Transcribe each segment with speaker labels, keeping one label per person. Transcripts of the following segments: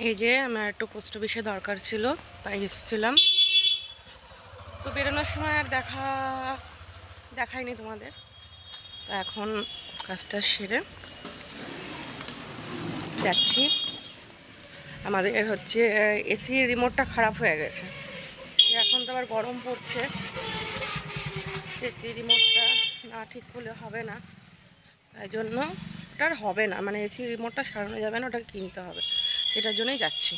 Speaker 1: এই যে আমার একটু পোস্ট অফিসে দরকার ছিল, তাই এসেছিলাম। তো বেরোনোর সময় আর দেখাইনি তোমাদের। তো এখন কাজটা সেরে যাচ্ছি। আমাদের হচ্ছে এসির রিমোটটা খারাপ হয়ে গেছে। এখন তো আবার গরম পড়ছে, এসি রিমোটটা না ঠিক করলে হবে না। তাই জন্য ওটার হবে না, মানে এসি রিমোটটা সারানো যাবে না, ওটাকে কিনতে হবে। সেটার জন্যই যাচ্ছি।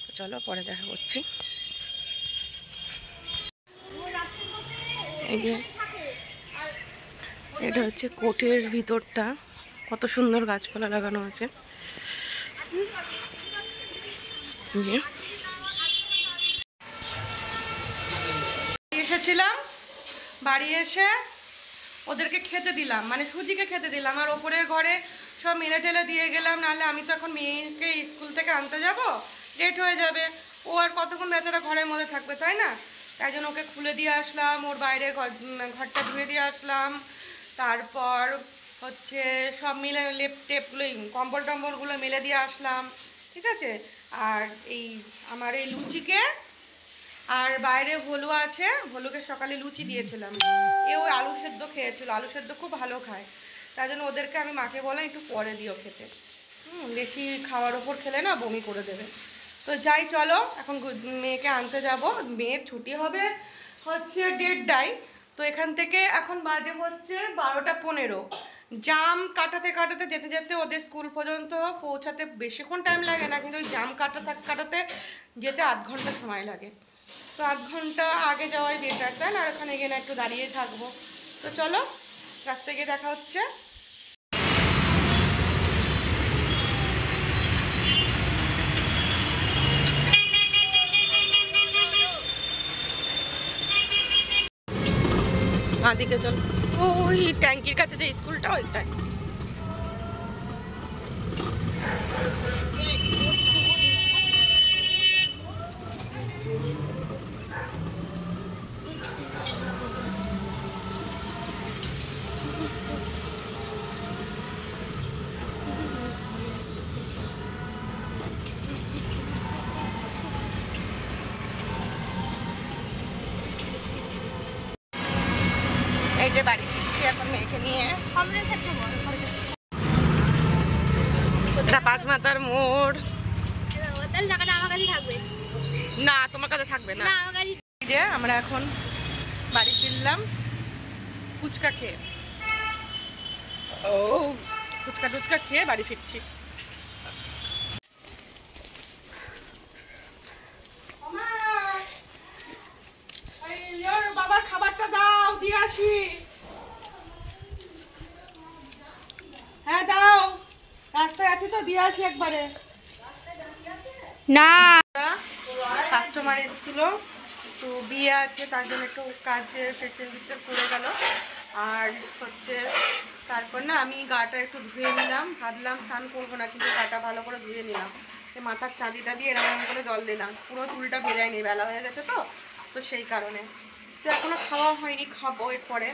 Speaker 1: তো চলো পরে দেখা করছি। এই যে এটা হচ্ছে কোর্টের ভিতরটা, কত সুন্দর গাছপালা লাগানো আছে। এসেছিলাম, বাড়ি এসে ওদেরকে খেতে দিলাম, মানে সুজিকে খেতে দিলাম, আর ওপরের ঘরে সব মেলে টেলে দিয়ে গেলাম। নাহলে আমি তো এখন মেয়েকে স্কুল থেকে আনতে যাব, লেট হয়ে যাবে। ও আর কতক্ষণ বেচারা ঘরের মধ্যে থাকবে, তাই না? তাই জন্য ওকে খুলে দিয়ে আসলাম, ওর বাইরে ঘরটা ধুয়ে দিয়ে আসলাম। তারপর হচ্ছে সব মিলে লেপ টেপগুলো, কম্বল টম্বলগুলো মেলে দিয়ে আসলাম, ঠিক আছে। আর এই আমার এই লুচিকে, আর বাইরে ভলু আছে, ভলুকে সকালে লুচি দিয়েছিলাম, এও আলু সেদ্ধ খেয়েছিল, আলু সেদ্ধ খুব ভালো খায়। তাই জন্য ওদেরকে আমি মাকে বললাম একটু পরে দিও খেতে, বেশি খাওয়ার ওপর খেলে না বমি করে দেবে। তো যাই, চলো এখন মেয়েকে আনতে যাব। মেয়ের ছুটি হবে হচ্ছে 1:30টায়। তো এখান থেকে এখন বাজে হচ্ছে 12টা 15। জাম কাটাতে কাটাতে যেতে যেতে ওদের স্কুল পর্যন্ত পৌঁছাতে বেশিক্ষণ টাইম লাগে না, কিন্তু ওই জাম কাটাতে যেতে আধ ঘন্টা সময় লাগে। তো আধ ঘন্টা আগে যাওয়াই বেটার, তাই না? আর ওখানে গিয়ে না একটু দাঁড়িয়ে থাকবো। তো চলো, রাস্তায় গিয়ে দেখা হচ্ছে। দিকে চলো, ওই ট্যাঙ্কির কাছে যে স্কুলটা, ওইটাই। এই যে বাড়ি ফিরছি এখন মেয়েকে নিয়ে। এটা পাঁচমাথার মোড়। না, তোমার কাছে থাকবে না। এই যে আমরা এখন বাড়ি ফিরলাম ফুচকা খেয়ে। ও, ফুচকা টুচকা খেয়ে বাড়ি ফিরছি। বাবার খাবারটা দাও, দিয়ে আসি। হ্যাঁ দাও, রাস্তায় আছি তো, দিয়ে আসি একবারে। না, কাস্টমার এসেছিল, তো বিয়ে আছে, তার জন্য একটু কাজের ফেসিলিটিতে পড়ে গেল। আর হচ্ছে তারপর না আমি গাটা একটু ধুয়ে নিলাম, ভাবলাম স্নান করবো না, কিন্তু গাটা ভালো করে ধুয়ে নিলাম। সে মাথার চাঁদিটা দিয়ে এরকম করে জল দিলাম, পুরো চুলটা ভেজায়নি, বেলা হয়ে গেছে তো, তো সেই কারণে। তো এখনও খাওয়া হয়নি, খাবো এরপরে।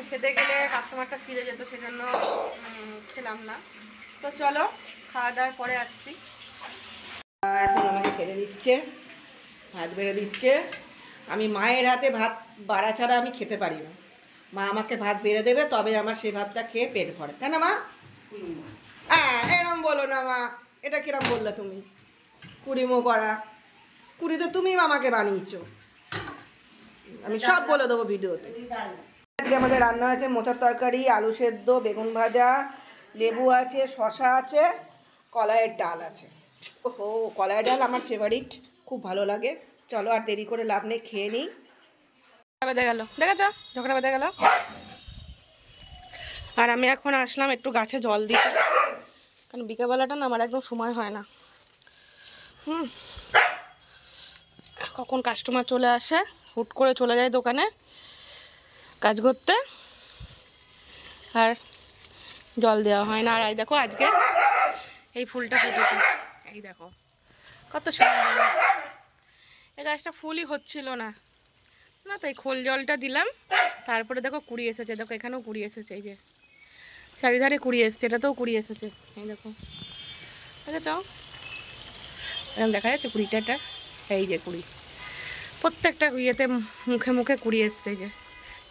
Speaker 1: খেতে গেলে কাস্টমারটা ফিরে যেত, সেজন্য খেলাম না। তো চলো, খাওয়া দাওয়ার পরে আসছি। এখন আমাকে খেতে দিচ্ছে, ভাত বেড়ে দিচ্ছে। আমি মায়ের হাতে ভাত বাড়া ছাড়া আমি খেতে পারি না। মা আমাকে ভাত বেড়ে দেবে, তবে আমার সেই ভাতটা খেয়ে পেট ভরে, তাই না মা? হ্যাঁ, এরম বলো না মা, এটা কিরম বললে তুমি? কুড়িমো করা, কুড়ি তো তুমি আমাকে বানিয়েছো, আমি সব বলে দেবো ভিডিওতে। আজকে আমাদের রান্না আছে মোচার তরকারি, আলু সেদ্ধ, বেগুন ভাজা, লেবু আছে, শশা আছে, কলাইয়ের ডাল আছে। ওহো, কলাইয়ের ডাল আমার ফেভারিট, খুব ভালো লাগে। চলো আর দেরি করে লাভ নেই, খেয়ে নিই। বেঁধে গেল, দেখেছ ঝগড়া বেঁধে গেল। আর আমি এখন আসলাম একটু গাছে জল দিতে, কারণ বিকেলবেলাটা না আমার একদম সময় হয় না। কখন কাস্টমার চলে আসে, হুট করে চলে যায় দোকানে কাজ করতে, আর জল দেওয়া হয় না। আর এই দেখো আজকে এই ফুলটা ফুটেছে, এই দেখো কত সুন্দর। এই গাছটা ফুলই হচ্ছিল না, না তো এই খোল জলটা দিলাম, তারপরে দেখো কুড়ি এসেছে, দেখো এখানেও কুড়ি এসেছে, এই যে চারিধারে কুড়ি এসেছে, এটাতেও কুড়ি এসেছে, এই দেখো, দেখেছ? এখন দেখা যাচ্ছে কুড়িটা, এই যে কুড়ি, প্রত্যেকটা ইয়েতে মুখে মুখে কুড়ি এসছে। এই যে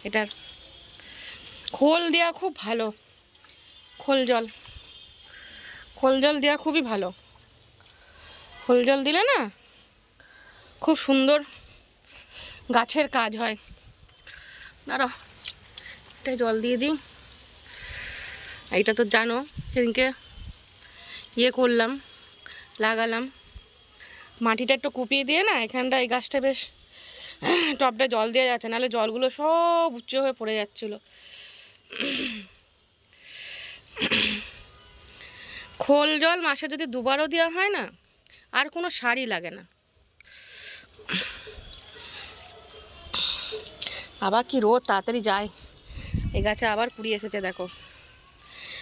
Speaker 1: এটার খোল দেওয়া খুব ভালো, খোল জল দেওয়া খুবই ভালো। খোল জল দিলে না খুব সুন্দর গাছের কাজ হয়। দাঁড়াও, এটা জল দিয়ে দিই। এইটা তো জানো সেদিনকে ইয়ে করলাম, লাগালাম, মাটিটা একটু কুপিয়ে দিয়ে না এখানটা এই গাছটা বেশ টবটা জল দেওয়া যাচ্ছে, নাহলে জলগুলো সব উঁচু হয়ে পড়ে যাচ্ছিলো। খোল জল মাসে যদি দুবারও দেওয়া হয় না, আর কোনো সারই লাগে না। আবার কি রোদ তাড়াতাড়ি যায়, এই গাছে আবার কুড়ি এসেছে দেখো।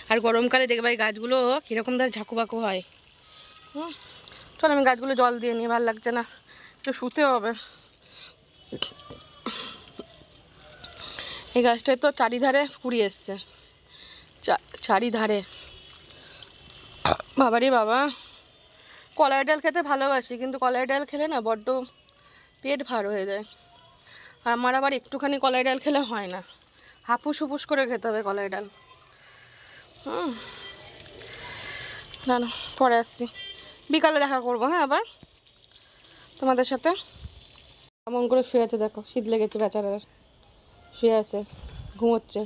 Speaker 1: আর গরমকালে দেখবে এই গাছগুলো কীরকম ধর ঝাঁকুবাকু হয়। চল আমি গাছগুলো জল দিয়ে নিয়ে, ভালো লাগছে না, একটু শুতে হবে। এই গাছটায় তো চারিধারে কুড়ি এসছে, চারিধারে। বাবারে বাবা, কলাই ডাল খেতে ভালোবাসি, কিন্তু কলাই ডাল খেলে না বড্ড পেট ভার হয়ে যায়। আর আমার আবার একটুখানি কলাই ডাল খেলে হয় না, হাপুস হুপুস করে খেতে হবে কলাই ডাল। জানো, পরে আসছি, বিকালে দেখা করবো। হ্যাঁ, আবার তোমাদের সাথে। এমন করে শুয়ে আছে দেখো, শীত লেগেছে বেচারার, শুয়ে আছে, ঘুমোচ্ছে,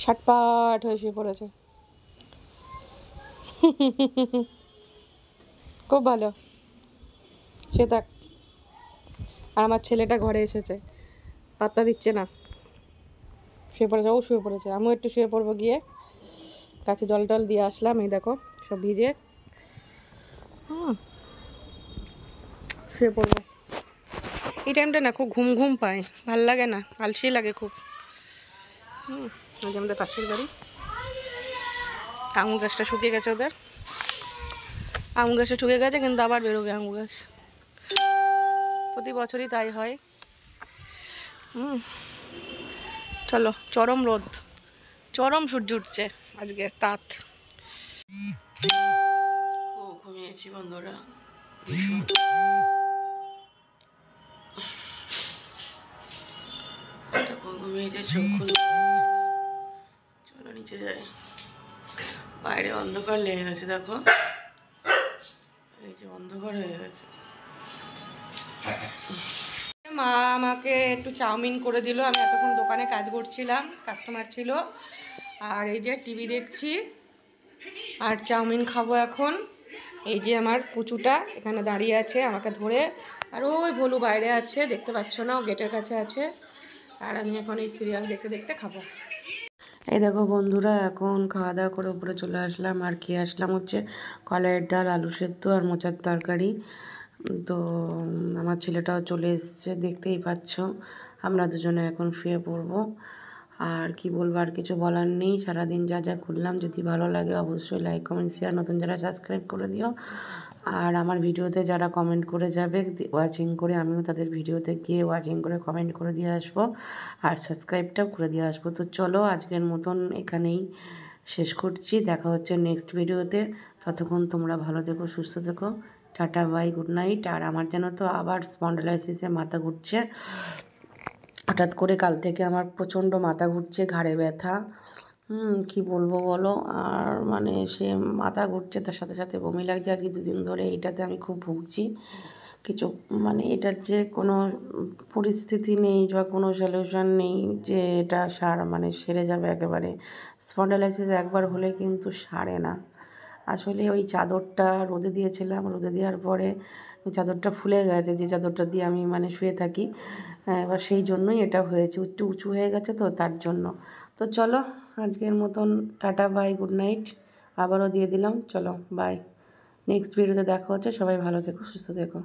Speaker 1: শাটপাট হয়ে শুয়ে পড়েছে। খুব ভালো, সে থাক। আর আমার ছেলেটা ঘরে এসেছে, পাত্তা দিচ্ছে না, শুয়ে পড়েছে, ও শুয়ে পড়েছে। আমিও একটু শুয়ে পড়বো গিয়ে, গাছে জল টল দিয়ে আসলাম, এই দেখো সব ভিজে। শুয়ে পড়বো। এই টাইমটা না খুব ঘুম ঘুম পায়, ভাল লাগে না, আলসি লাগে খুব। আমাদের পাশের বাড়ি আঙুর গাছটা শুকিয়ে গেছে, ওদের আঙুর গাছটা শুকিয়ে গেছে, কিন্তু আবার বেরোবে আঙুর গাছ, প্রতি বছরই তাই হয়। চলো, চরম রোদ, চরম সূর্য উঠছে আজকে, তাত। খুব ঘুমিয়েছি বন্ধুরা, ঘুমিয়েছে, চোখ খুলে। চলো নিচে যাই, বাইরে অন্ধকার লেগে গেছে দেখো, এই যে অন্ধকার হয়ে গেছে। মা আমাকে একটু চাউমিন করে দিল, আমি এতক্ষণ দোকানে কাজ করছিলাম, কাস্টমার ছিল। আর এই যে টিভি দেখছি, আর চাউমিন খাবো এখন। এই যে আমার পুচুটা এখানে দাঁড়িয়ে আছে আমাকে ধরে, আর ওই ভলু বাইরে আছে, দেখতে পাচ্ছ না, ও গেটের কাছে আছে। আর আমি এখন এই সিরিয়াল দেখতে দেখতে খাবো। এই দেখো বন্ধুরা, এখন খাওয়া দাওয়া করে উপরে চলে আসলাম, আর খেয়ে আসলাম হচ্ছে কলাইয়ের ডাল, আলু সেদ্ধ আর মোচার তরকারি। তো আমার ছেলেটাও চলে এসছে, দেখতেই পাচ্ছ। আমরা দুজনে এখন শুয়ে পড়বো। আর কি বলবো, আর কিছু বলার নেই। সারাদিন যা যা করলাম, যদি ভালো লাগে অবশ্যই লাইক কমেন্ট শেয়ার, নতুন যারা সাবস্ক্রাইব করে দিও। আর আমার ভিডিওতে যারা কমেন্ট করে যাবে ওয়াচিং করে, আমিও তাদের ভিডিওতে গিয়ে ওয়াচিং করে কমেন্ট করে দিয়ে আসবো, আর সাবস্ক্রাইবটাও করে দিয়ে আসবো। তো চলো আজকের মতন এখানেই শেষ করছি, দেখা হচ্ছে নেক্সট ভিডিওতে। ততক্ষণ তোমরা ভালো থেকো, সুস্থ থেকো, টাটা বাই, গুড নাইট। আর আমার যেন তো আবার স্পন্ডালাইসিসে মাথা ঘুরছে, হঠাৎ করে কাল থেকে আমার প্রচণ্ড মাথা ঘুরছে, ঘাড়ে ব্যথা, কি বলবো বলো। আর মানে সে মাথা ঘুরছে, তার সাথে সাথে বমি লাগছে আজকে 2 দিন ধরে, এইটাতে আমি খুব ভুগছি। কিছু মানে এটার যে কোনো পরিস্থিতি নেই বা কোনো সলিউশন নেই যে এটা মানে সেরে যাবে একেবারে। স্পন্ডালাইসিস একবার হলে কিন্তু সারে না। আসলে ওই চাদরটা রোদে দিয়েছিলাম, রোদে দেওয়ার পরে ওই চাদরটা ফুলে গেছে, যে চাদরটা দিয়ে আমি মানে শুয়ে থাকি। এবার সেই জন্যই এটা হয়েছে, একটু উঁচু হয়ে গেছে তো তার জন্য। তো চলো আজকের মতন টাটা বাই, গুড নাইট। আবারও দিয়ে দিলাম, চলো বাই। নেক্সট ভিডিওতে দেখা হচ্ছে, সবাই ভালো থেকো, সুস্থ থেকো।